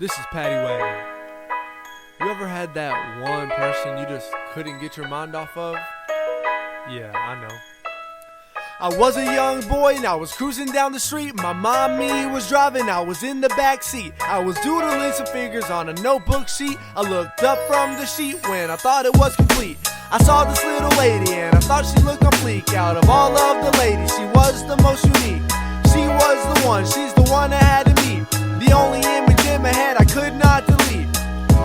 This is Patty Wagon. You ever had that one person you just couldn't get your mind off of? Yeah, I know. I was a young boy and I was cruising down the street. My mommy was driving, I was in the back seat. I was doodling some figures on a notebook sheet. I looked up from the sheet when I thought it was complete. I saw this little lady and I thought she looked complete. Out of all of the ladies, she was the most unique. She was the one, she's the one I had to meet. The only image in my head I could not delete.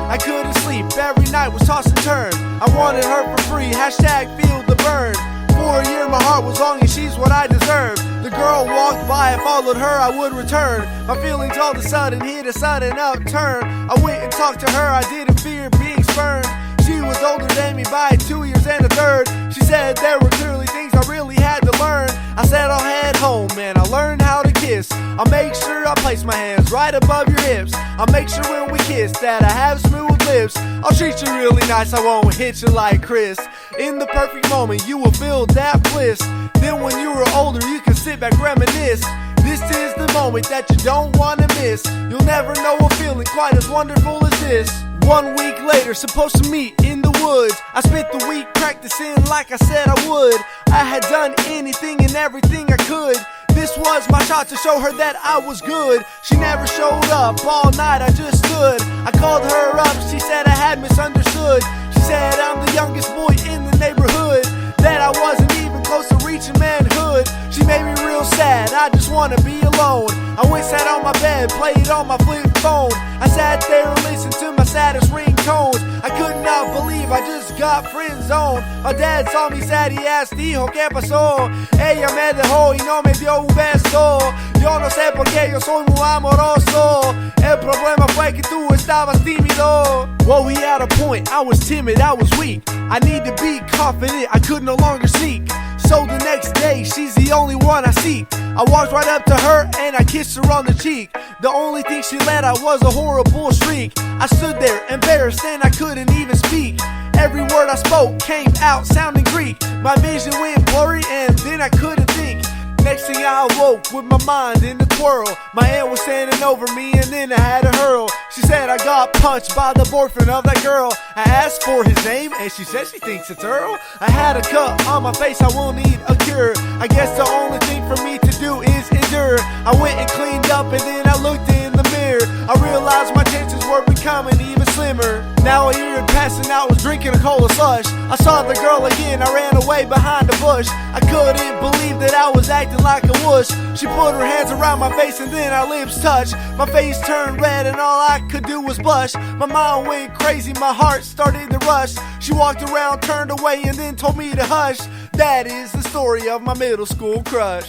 I couldn't sleep, every night was toss and turn. I wanted her for free, hashtag feel the burn. For a year my heart was longing, she's what I deserve. The girl walked by, I followed her, I would return. My feelings all of a sudden hit a sudden upturn. I went and talked to her, I didn't fear being spurned. She was older than me by 2 years and a third. She said there were clearly things I really had to learn. I said I'll head home and I'll learn how to kiss. I'll make sure I place my hands right above your hips. I'll make sure when we kiss that I have smooth lips. I'll treat you really nice, I won't hit you like Chris. In the perfect moment you will feel that bliss. Then when you were older you can sit back reminisce. This is the moment that you don't want to miss. You'll never know a feeling quite as wonderful as this. 1 week later, supposed to meet in the woods. I spent the week practicing like I said I would. I had done anything and everything I could. This was my shot to show her that I was good. She never showed up, all night I just stood. I called her up, she said I had misunderstood. She said I'm the youngest boy in the neighborhood, that I wasn't even close to reaching manhood. She made me real sad, I just wanna be alone. I went sat on my bed, played on my flip phone. I sat there and listened to my saddest ringtones. I could not believe I just got friend zoned. My dad saw me sad, he asked, hijo, ¿qué pasó? Ella me dejó y no me dio un beso. Yo no sé por qué yo soy muy amoroso. El problema fue que tú estabas tímido. Well, he had a point, I was timid, I was weak. I need to be confident, I could no longer seek. So the next day, she's the only one I seek. I walked right up to her and I kissed her on the cheek. The only thing she let out was a horrible shriek. I stood there embarrassed and I couldn't even speak. Every word I spoke came out sounding Greek. My vision went blurry and then I couldn't think. Next thing I awoke with my mind in a twirl. My aunt was standing over me and then I had to hurl. She said I got punched by the boyfriend of that girl. I asked for his name and she said she thinks it's Earl. I had a cut on my face, I will need a cure. I guess the only thing for me to do is endure. I went and cleaned up and then I looked in the mirror. I realized my chances were becoming even slimmer. Now a year had passed and I was drinking a cola slush. I saw the girl again, I ran away behind a bush. I couldn't believe that I was acting like a wuss. She put her hands around my face and then our lips touched. My face turned red and all I could do was blush. My mind went crazy, my heart started to rush. She walked around, turned away and then told me to hush. That is the story of my middle school crush.